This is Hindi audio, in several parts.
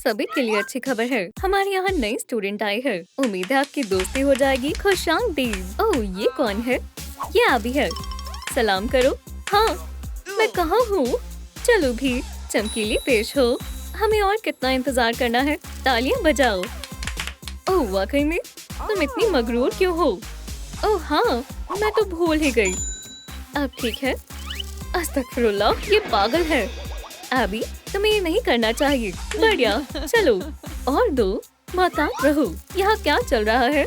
सभी के लिए अच्छी खबर है। हमारे यहाँ नई स्टूडेंट आई है। उम्मीद है आपकी दोस्ती हो जाएगी। खुशामदीद। ओह, ये कौन है? ये अभी है। सलाम करो। हाँ, मैं कहाँ हूँ? चलो भी, चमकीली पेश हो। हमें और कितना इंतजार करना है? तालियां बजाओ। ओह, वाकई में तुम इतनी मगरूर क्यों हो? ओह हाँ, मैं तो भूल ही गई। अब ठीक है। अस्तगफिरुल्लाह, ये पागल है। अभी तुम्हें ये नहीं करना चाहिए। बढ़िया, चलो और दो। महताब रहो। यहाँ क्या चल रहा है?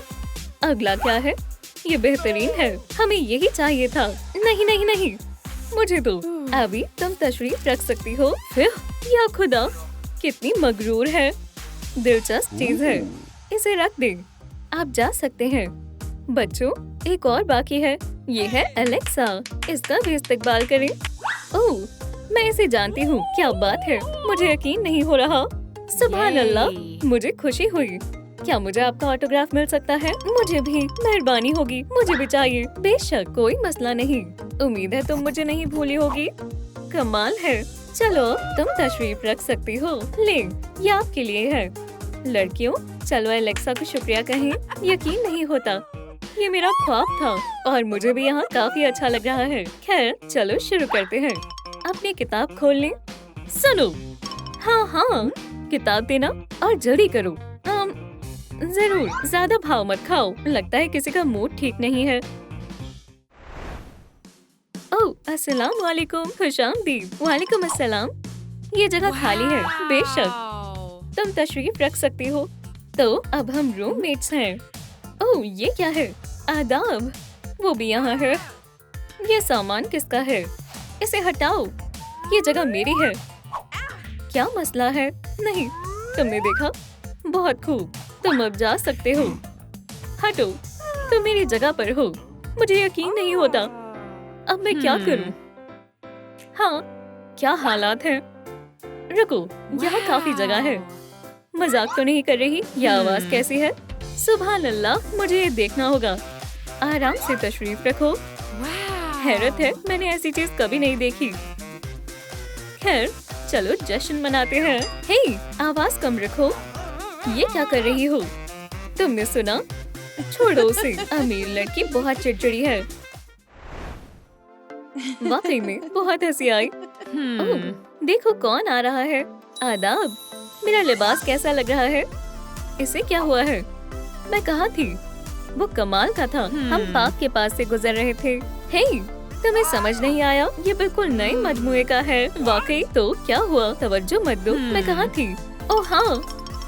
अगला क्या है? ये बेहतरीन है। हमें यही चाहिए था। नहीं नहीं नहीं, मुझे दो। अभी तुम तशरीफ रख सकती हो। फिर या खुदा, कितनी मगरूर है। दिलचस्प चीज है। इसे रख दे। आप जा सकते हैं। बच्चों, एक और बाकी है। ये है एलेक्सा। इसका भी इस्तेकबाल करें। ओह, मैं इसे जानती हूँ। क्या बात है, मुझे यकीन नहीं हो रहा। सुभान अल्लाह, मुझे खुशी हुई। क्या मुझे आपका ऑटोग्राफ मिल सकता है? मुझे भी, मेहरबानी होगी। मुझे भी चाहिए। बेशक, कोई मसला नहीं। उम्मीद है तुम मुझे नहीं भूली होगी। कमाल है। चलो, तुम तशरीफ रख सकती हो। ले, ये आपके लिए है। लड़कियों, चलो एलेक्सा को शुक्रिया कहें। यकीन नहीं होता, ये मेरा ख्वाब था और मुझे भी यहाँ काफी अच्छा लग रहा है। खैर, चलो शुरू करते हैं। अपनी किताब खोल लें। सुनो। हाँ हाँ, किताब देना और जल्दी करो। जरूर, ज्यादा भाव मत खाओ। लगता है किसी का मूड ठीक नहीं है। ओह, अस्सलाम वालेकुम। खुशामदीद। वालेकुम अस्सलाम। ये जगह खाली है। बेशक, तुम तशरीफ रख सकती हो। तो अब हम रूममेट्स हैं। ओह, ये क्या है? आदाब। वो भी यहाँ है। ये सामान किसका है? इसे हटाओ। ये जगह मेरी है। क्या मसला है? नहीं, तुमने देखा? बहुत खूब, तुम अब जा सकते हो। हटो, तुम मेरी जगह पर हो। मुझे यकीन नहीं होता। अब मैं क्या करूं? हाँ, क्या हालात हैं? रुको, यहाँ काफी जगह है। मजाक तो नहीं कर रही? यह आवाज कैसी है? सुभान अल्लाह, मुझे ये देखना होगा। आराम से तशरीफ रखो। हैरत है, मैंने ऐसी चीज कभी नहीं देखी। खैर, चलो जश्न मनाते हैं। हे, आवाज कम रखो। ये क्या कर रही हो? तुमने सुना? छोड़ो उसे। अमीर लड़की बहुत चिड़चिड़ी है। वाकई में बहुत हंसी आई। ओह, देखो कौन आ रहा है। आदाब। मेरा लिबास कैसा लग रहा है? इसे क्या हुआ है? मैं कहाँ थी? वो कमाल का था। हम पार्क के पास से गुजर रहे थे। हे, तुम्हें समझ नहीं आया? ये बिल्कुल नए मजमुए का है। वाकई? तो क्या हुआ? तवज्जो मत दो। मैं कहाँ थी? ओह हाँ,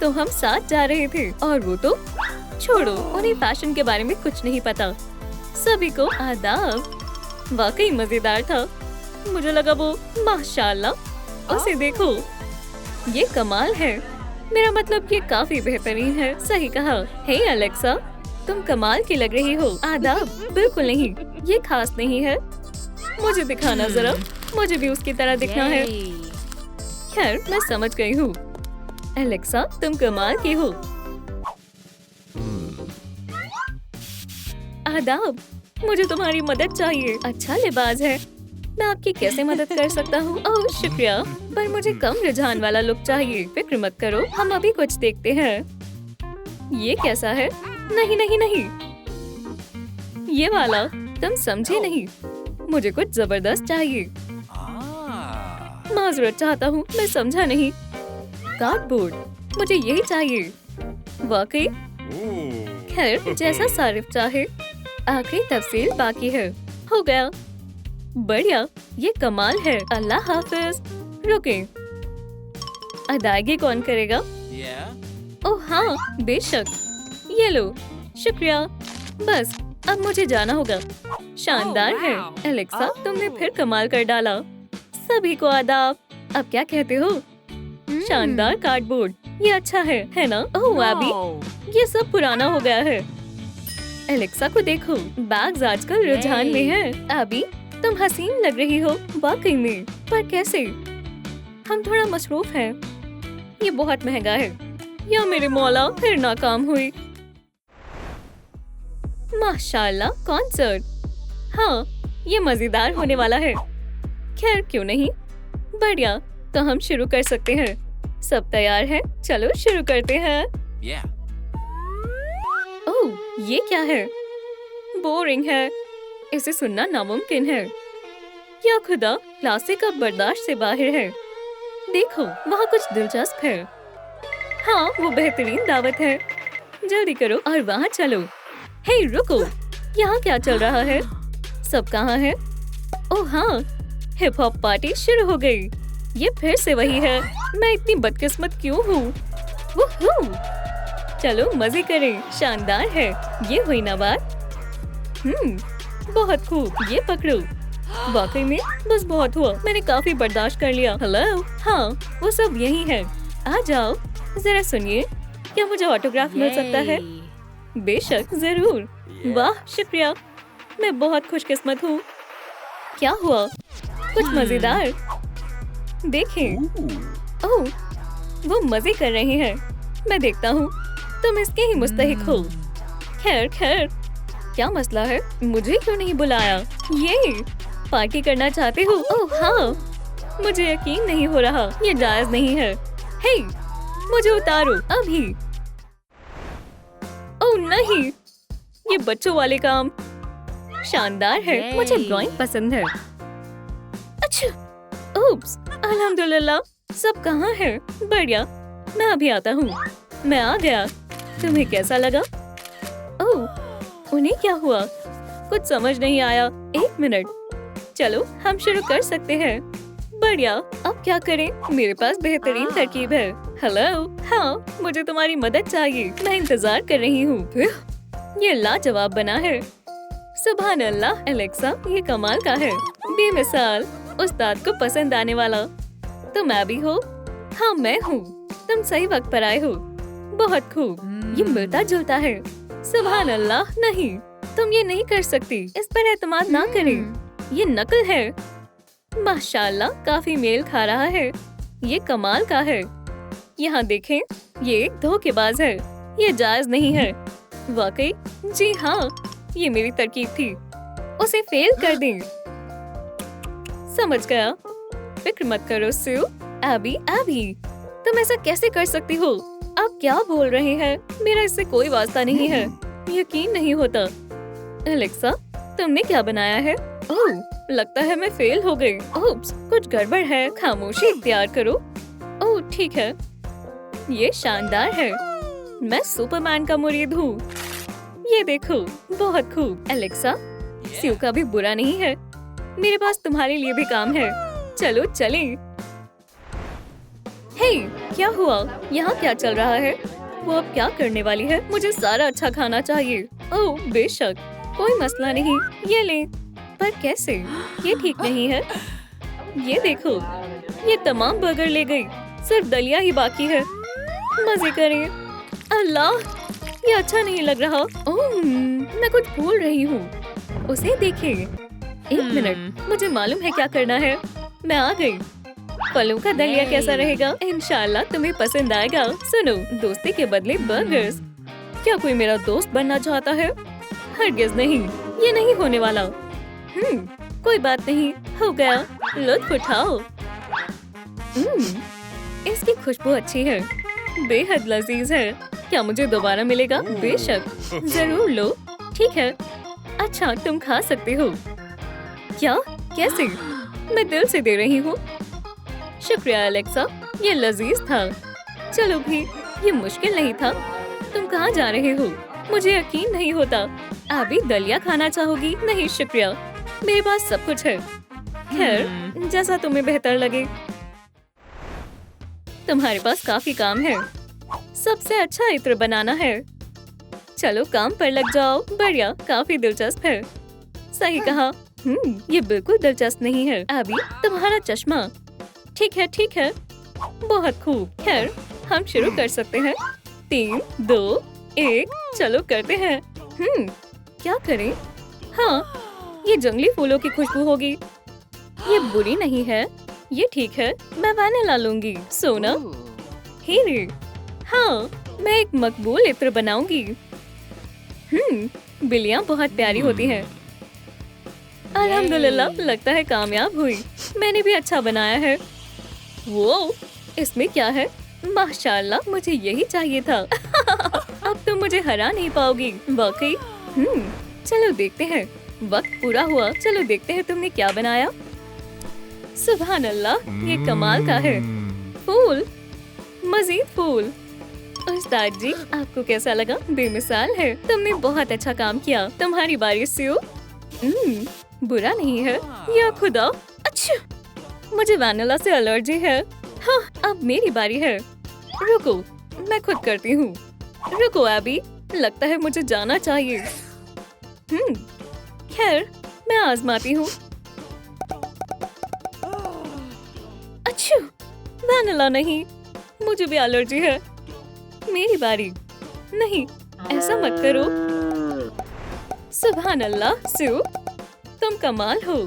तो हम साथ जा रहे थे और वो तो। छोड़ो, उन्हें फैशन के बारे में कुछ नहीं पता। सभी को आदाब। वाकई मजेदार था। मुझे लगा वो, माशाल्लाह, उसे देखो। ये कमाल है। मेरा मतलब ये काफी बेहतरीन है। सही कहा। हे एलेक्सा, तुम कमाल की लग रही हो। आदाब। बिल्कुल नहीं, ये खास नहीं है। मुझे दिखाना जरा। मुझे भी उसकी तरह दिखना है। खैर, मैं समझ गई हूँ। एलेक्सा, तुम कमाल की हो। आदाब, मुझे तुम्हारी मदद चाहिए। अच्छा लिबास है। मैं आपकी कैसे मदद कर सकता हूँ? ओह शुक्रिया, पर मुझे कम रुझान वाला लुक चाहिए। फिक्र मत करो, हम अभी कुछ देखते हैं। ये कैसा है? नहीं नहीं नहीं, ये वाला। तुम समझे नहीं, मुझे कुछ जबरदस्त चाहिए। माजरत चाहता हूँ, मैं समझा नहीं। कार्डबोर्ड, मुझे यही चाहिए। वाकई? खैर, जैसा सारिफ चाहे। आखिरी तफसील बाकी है। हो गया। बढ़िया, ये कमाल है। अल्लाह हाफिज। रुके, अदायगी कौन करेगा? ओह हाँ, बेशक। ये लो। शुक्रिया। बस, अब मुझे जाना होगा। शानदार है। एलेक्सा, तुमने फिर कमाल कर डाला। सभी को आदाब। अब क्या कहते हो? शानदार कार्डबोर्ड। ये अच्छा है ना? ओह अभी, ये सब पुराना हो गया है। एलेक्सा को देखो, बैग्स आजकल रुझान में है। अभी, तुम हसीन लग रही हो। वाकई में, पर कैसे? हम थोड़ा मसरूफ हैं। ये बहुत महंगा है। या मेरे मौला, फिर नाकाम हुई। माशाल्लाह, कॉन्सर्ट। हाँ, ये मजेदार होने वाला है। खैर, क्यों नहीं? बढ़िया, तो हम शुरू कर सकते हैं। सब तैयार है, चलो शुरू करते हैं। Yeah. ओह, ये क्या है? बोरिंग है, इसे सुनना नामुमकिन है। या खुदा, क्लासिक अब बर्दाश्त से बाहर है। देखो, वहाँ कुछ दिलचस्प है। हाँ, वो बेहतरीन दावत है। जल्दी करो और वहाँ चलो। हे रुको, यहाँ क्या चल रहा है? सब कहाँ है? ओह हाँ, हिप हॉप पार्टी शुरू हो गई। ये फिर से वही है। मैं इतनी बदकिस्मत क्यों हूँ? वूहू! चलो मजे करें, शानदार है। ये हुई ना बात। बहुत खूब, ये पकड़ो। वाकई में बस बहुत हुआ, मैंने काफी बर्दाश्त कर लिया। हेलो, हाँ, वो सब यही है। आ जाओ, जरा सुनिए, क्या मुझे ऑटोग्राफ मिल सकता है? बेशक, जरूर। वाह, शुक्रिया। मैं बहुत खुशकिस्मत हूँ। क्या हुआ? कुछ मजेदार? देखें। ओह, वो मजे कर रहे हैं। मैं देखता हूँ, तुम इसके ही मुस्तहिक हो। खैर खैर, क्या मसला है? मुझे क्यों नहीं बुलाया? ये पार्टी करना चाहते हो? ओह हाँ, मुझे यकीन नहीं हो रहा, ये जायज नहीं है। हे, मुझे उतारो अभी। ओह नहीं, ये बच्चों वाले काम। शानदार है, मुझे ड्राइंग पसंद है। अच्छा, उप्स, अल्हम्दुलिल्लाह, सब कहाँ है? बढ़िया, मैं अभी आता हूँ। मैं आ गया। तुम्हें कैसा लगा? ओह, उन्हें क्या हुआ? कुछ समझ नहीं आया। एक मिनट, चलो हम शुरू कर सकते हैं। बढ़िया, अब क्या करें? मेरे पास बेहतरीन तरकीब है। हेलो, हाँ, मुझे तुम्हारी मदद चाहिए। मैं इंतजार कर रही हूँ। ये लाजवाब बना है। सुभान अल्लाह एलेक्सा, ये कमाल का है। बेमिसाल, उस्ताद को पसंद आने वाला। तुम अभी हो? हाँ मैं हूँ। तुम सही वक्त पर आए हो। बहुत खूब, ये मिलता जुलता है। सुभान अल्लाह, नहीं, तुम ये नहीं कर सकती। इस पर एतमाद ना करें, ये नकल है। माशाल्लाह, काफी मेल खा रहा है। ये कमाल का है। यहाँ देखें, ये एक धोखेबाज है। ये जायज नहीं है। वाकई? जी हाँ, ये मेरी तरकीब थी। उसे फेल कर दें। समझ गया। फिक्र मत करो सू। अभी तुम ऐसा कैसे कर सकती हो? आप क्या बोल रहे हैं? मेरा इससे कोई वास्ता नहीं है। यकीन नहीं होता। एलेक्सा, तुमने क्या बनाया है? ओह, लगता है मैं फेल हो गई। ओप्स, कुछ गड़बड़ है। खामोशी इख्तियार करो। ओह ठीक है, ये शानदार है। मैं सुपरमैन का मुरीद हूँ। ये देखो, बहुत खूब। एलेक्सा, स्यू का भी बुरा नहीं है। मेरे पास तुम्हारे लिए भी काम है। चलो चलें। हे, क्या हुआ? यहाँ क्या चल रहा है? वो अब क्या करने वाली है? मुझे सारा अच्छा खाना चाहिए। ओह बेशक, कोई मसला नहीं, ये ले। पर कैसे? ये ठीक नहीं है। ये देखो, ये तमाम बर्गर ले गई, सिर्फ दलिया ही बाकी है। मजे करें। अल्लाह, ये अच्छा नहीं लग रहा। ओह, मैं कुछ भूल रही हूँ। उसे देखें। एक मिनट, मुझे मालूम है क्या करना है। मैं आ गई। फलों का दलिया कैसा रहेगा? इंशाल्लाह तुम्हें पसंद आएगा। सुनो, दोस्ती के बदले बर्गर्स। क्या कोई मेरा दोस्त बनना चाहता है? हरगिज़ नहीं, ये नहीं होने वाला। कोई बात नहीं, हो गया। लुत्फ उठाओ। इसकी खुशबू अच्छी है, बेहद लजीज है। क्या मुझे दोबारा मिलेगा? बेशक, जरूर लो। ठीक है, अच्छा तुम खा सकते हो। क्या? कैसे? मैं दिल से दे रही हूँ। शुक्रिया एलेक्सा, ये लजीज था। चलो भी, ये मुश्किल नहीं था। तुम कहाँ जा रहे हो? मुझे यकीन नहीं होता। अभी दलिया खाना चाहोगी? नहीं शुक्रिया, मेरे पास सब कुछ है। खैर, जैसा तुम्हें बेहतर लगे। तुम्हारे पास काफी काम है। सबसे अच्छा इत्र बनाना है। चलो काम पर लग जाओ। बढ़िया, काफी दिलचस्प है। सही कहा। ये बिल्कुल दिलचस्प नहीं है। अभी तुम्हारा चश्मा। ठीक है ठीक है, बहुत खूब। खैर, हम शुरू कर सकते हैं। 3, 2, 1, चलो करते हैं। क्या करें? हाँ, ये जंगली फूलों की खुशबू होगी। ये बुरी नहीं है, ये ठीक है। मैं वैनिला लूंगी। सोना, हीरे। हाँ, मैं एक मकबूल इत्र बनाऊंगी। बिल्लियाँ बहुत प्यारी होती हैं। अल्हम्दुलिल्लाह, लगता है कामयाब हुई। मैंने भी अच्छा बनाया है। वो, इसमें क्या है? माशाल्लाह, मुझे यही चाहिए था। अब तुम मुझे हरा नहीं पाओगी, वाकई। चलो देखते हैं। वक्त पूरा हुआ, चलो देखते हैं तुमने क्या बनाया। सुभान अल्लाह, ये कमाल का है। फूल, मजीद फूल। उस्ताद जी, आपको कैसा लगा? बेमिसाल है, तुमने बहुत अच्छा काम किया। तुम्हारी बारी स्यू। बुरा नहीं है। या खुदा, अच्छा, मुझे वैनिला से एलर्जी है। हाँ, अब मेरी बारी है। रुको, मैं खुद करती हूँ। रुको एबी, लगता है मुझे जाना चाहिए। खैर, मैं आजमाती हूँ। अच्छा, वैनिला नहीं, मुझे भी एलर्जी है। मेरी बारी। नहीं, ऐसा मत करो। सुभान अल्लाह, स्यू, तुम कमाल हो।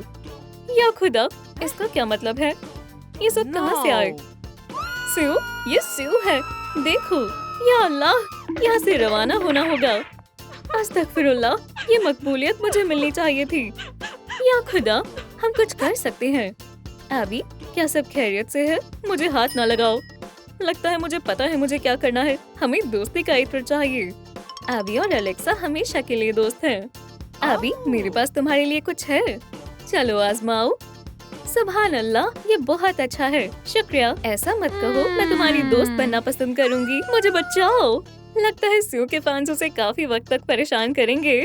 या खुदा, इसका क्या मतलब है? ये सब कहाँ से आए? स्यू, ये स्यू है। देखो, या अल्लाह, यहाँ से रवाना होना होगा। अस्तगफिरुल्लाह, ये मकबूलियत मुझे मिलनी चाहिए थी। या खुदा, हम कुछ कर सकते हैं। एबी, क्या सब खैरियत से है? मुझे हाथ ना लगाओ। लगता है मुझे पता है मुझे क्या करना है। हमें दोस्ती का इत्र चाहिए। एबी और एलेक्सा हमेशा के लिए दोस्त हैं। एबी, मेरे पास तुम्हारे लिए कुछ है, चलो आजमाओ। सुभान अल्लाह, ये बहुत अच्छा है। शुक्रिया। ऐसा मत कहो, मैं तुम्हारी दोस्त बनना पसंद करूंगी। मुझे बचाओ। लगता है स्यू के फैंस उसे काफी वक्त तक परेशान करेंगे।